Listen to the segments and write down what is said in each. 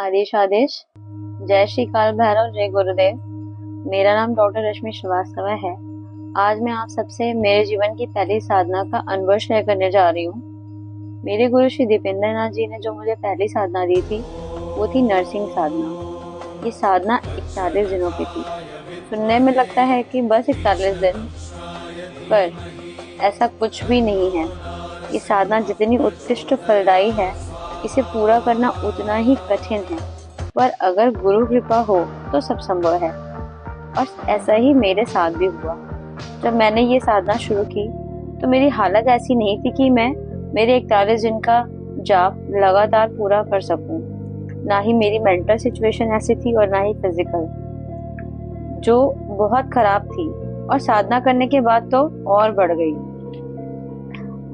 आदेश आदेश। जय श्री काल भैरव, जय गुरुदेव। मेरा नाम डॉक्टर रश्मि श्रीवास्तव है। आज मैं आप सबसे मेरे जीवन की पहली साधना का अनुभव शेयर करने जा रही हूँ। मेरे गुरु श्री दीपेंद्र नाथ जी ने जो मुझे पहली साधना दी थी वो थी नर्सिंग साधना। ये साधना 41 दिनों की थी। सुनने में लगता है कि बस 41 दिन, पर ऐसा कुछ भी नहीं है। ये साधना जितनी उत्कृष्ट फलदायी है, इसे पूरा करना उतना ही कठिन है, पर अगर गुरु कृपा हो तो सब संभव है। और ऐसा ही मेरे साथ भी हुआ। जब मैंने ये साधना शुरू की तो मेरी हालत ऐसी नहीं थी कि मैं मेरे 41 दिन का जाप लगातार पूरा कर सकूं। ना ही मेरी मेंटल सिचुएशन ऐसी थी और ना ही फिजिकल, जो बहुत खराब थी। और साधना करने के बाद तो और बढ़ गई।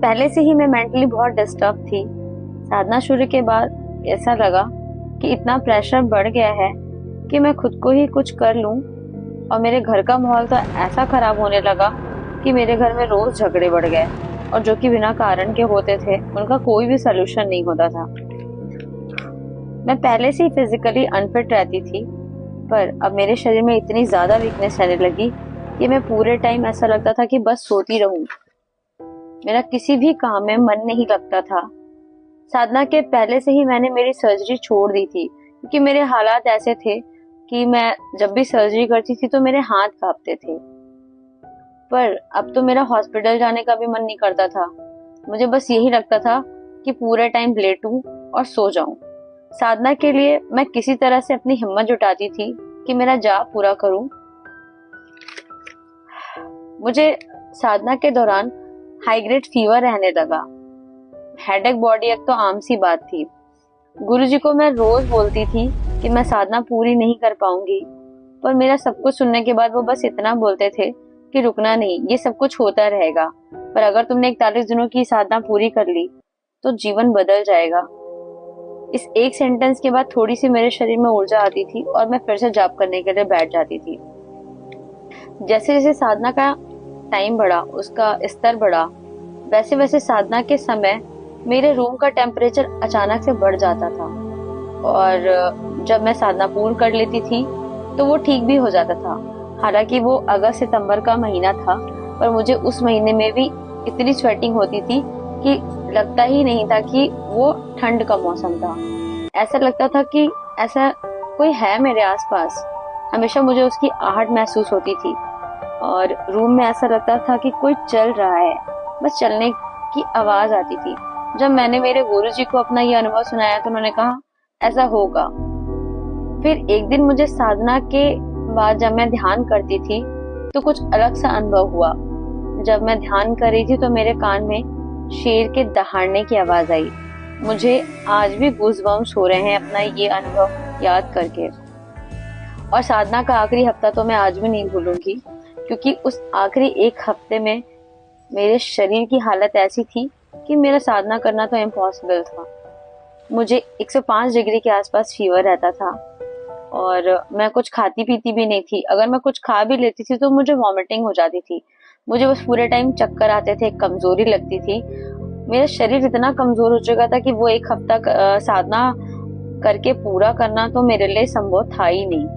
पहले से ही मैं मेंटली बहुत डिस्टर्ब थी। साधना शुरू के बाद ऐसा लगा कि इतना प्रेशर बढ़ गया है कि मैं खुद को ही कुछ कर लूं। और मेरे घर का माहौल तो ऐसा खराब होने लगा कि मेरे घर में रोज झगड़े बढ़ गए, और जो कि बिना कारण के होते थे, उनका कोई भी सलूशन नहीं होता था। मैं पहले से ही फिजिकली अनफिट रहती थी, पर अब मेरे शरीर में इतनी ज्यादा वीकनेस रहने लगी कि मैं पूरे टाइम ऐसा लगता था कि बस सोती रहूं। मेरा किसी भी काम में मन नहीं लगता था। साधना के पहले से ही मैंने मेरी सर्जरी छोड़ दी थी, क्योंकि मेरे हालात ऐसे थे कि मैं जब भी सर्जरी करती थी तो मेरे हाथ कांपते थे। पर अब तो मेरा हॉस्पिटल जाने का भी मन नहीं करता था। मुझे बस यही लगता था कि पूरे टाइम लेटूं और सो जाऊं। साधना के लिए मैं किसी तरह से अपनी हिम्मत जुटाती थी कि मेरा जाप पूरा करूं। मुझे साधना के दौरान हाई ग्रेड फीवर रहने लगा। हेडेक, बॉडी एक तो आम सी बात थी। गुरुजी को मैं रोज बोलती थी कि मैं साधना पूरी नहीं कर पाऊंगी, पर मेरा सब कुछ सुनने के बाद वो बस इतना बोलते थे कि रुकना नहीं, ये सब कुछ होता रहेगा, पर अगर तुमने 41 दिनों की साधना पूरी कर ली तो जीवन बदल जाएगा। इस एक सेंटेंस के बाद थोड़ी सी मेरे शरीर में ऊर्जा आती थी और मैं फिर से जाप करने के लिए बैठ जाती थी। जैसे जैसे साधना का टाइम बढ़ा, उसका स्तर बढ़ा, वैसे वैसे साधना के समय मेरे रूम का टेम्परेचर अचानक से बढ़ जाता था। और जब मैं साधना पूर्ण कर लेती थी तो वो ठीक भी हो जाता था। हालांकि वो अगस्त सितंबर का महीना था, पर मुझे उस महीने में भी इतनी स्वेटिंग होती थी कि लगता ही नहीं था कि वो ठंड का मौसम था। ऐसा लगता था कि ऐसा कोई है मेरे आसपास। हमेशा मुझे उसकी आहट महसूस होती थी, और रूम में ऐसा लगता था कि कोई चल रहा है, बस चलने की आवाज आती थी। जब मैंने मेरे गुरुजी को अपना ये अनुभव सुनाया तो उन्होंने कहा ऐसा होगा। फिर एक दिन मुझे साधना के बाद जब मैं ध्यान करती थी तो कुछ अलग सा अनुभव हुआ। जब मैं ध्यान कर रही थी तो मेरे कान में शेर के दहाड़ने की आवाज आई। मुझे आज भी गूज़बम्प्स हो रहे हैं अपना ये अनुभव याद करके। और साधना का आखिरी हफ्ता तो मैं आज भी नहीं भूलूंगी, क्योंकि उस आखिरी एक हफ्ते में मेरे शरीर की हालत ऐसी थी कि मेरा साधना करना तो इम्पॉसिबल था। मुझे 105 डिग्री के आसपास फीवर रहता था, और मैं कुछ खाती पीती भी नहीं थी। अगर मैं कुछ खा भी लेती थी तो मुझे वॉमिटिंग हो जाती थी। मुझे बस पूरे टाइम चक्कर आते थे, कमजोरी लगती थी। मेरा शरीर इतना कमजोर हो चुका था कि वो एक हफ्ता साधना करके पूरा करना तो मेरे लिए संभव था ही नहीं।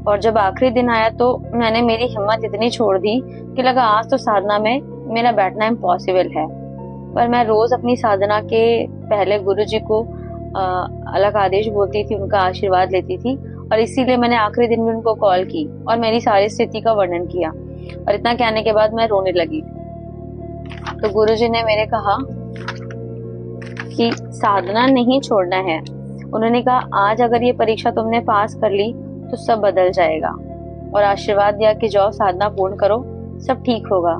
और जब आखिरी दिन आया तो मैंने मेरी हिम्मत इतनी छोड़ दी कि लगा आज तो साधना में मेरा बैठना इम्पॉसिबल है। पर मैं रोज अपनी साधना के पहले गुरुजी को अलग आदेश बोलती थी, उनका आशीर्वाद लेती थी, और इसीलिए मैंने आखिरी दिन में उनको कॉल की और मेरी सारी स्थिति का वर्णन किया। और इतना कहने के बाद मैं रोने लगी। तो गुरुजी ने मेरे कहा कि साधना नहीं छोड़ना है। उन्होंने कहा आज अगर ये परीक्षा तुमने पास कर ली तो सब बदल जाएगा, और आशीर्वाद दिया कि जाओ साधना पूर्ण करो, सब ठीक होगा।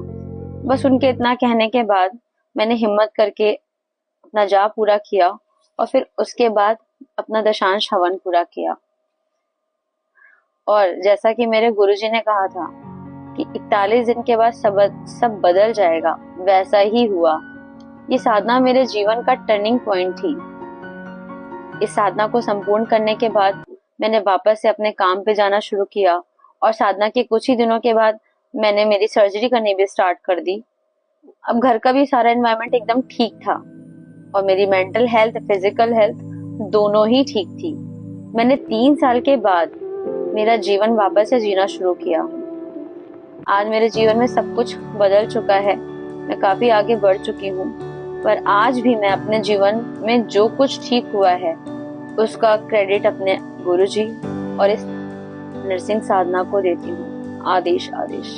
बस उनके इतना कहने के बाद मैंने हिम्मत करके अपना जाप पूरा किया, और फिर उसके बाद अपना दशांश हवन पूरा किया। और जैसा कि मेरे गुरुजी ने कहा था कि 41 दिन के बाद सब बदल जाएगा, वैसा ही हुआ। ये साधना मेरे जीवन का टर्निंग पॉइंट थी। इस साधना को संपूर्ण करने के बाद मैंने वापस से अपने काम पे जाना शुरू किया, और साधना के कुछ ही दिनों के बाद मैंने मेरी सर्जरी करनी भी स्टार्ट कर दी। अब घर का भी सारा एनवायरनमेंट एकदम ठीक था, और मेरी मेंटल हेल्थ, फिजिकल हेल्थ दोनों ही ठीक थी। मैंने 3 साल के बाद मेरा जीवन वापस से जीना शुरू किया हूँ। आज मेरे जीवन में सब कुछ बदल चुका है, मैं काफी आगे बढ़ चुकी हूँ, पर आज भी मैं अपने जीवन में जो कुछ ठीक हुआ है उसका क्रेडिट अपने गुरुजी और इस नर्सिंग साधना को देती हूँ। आदेश आदेश।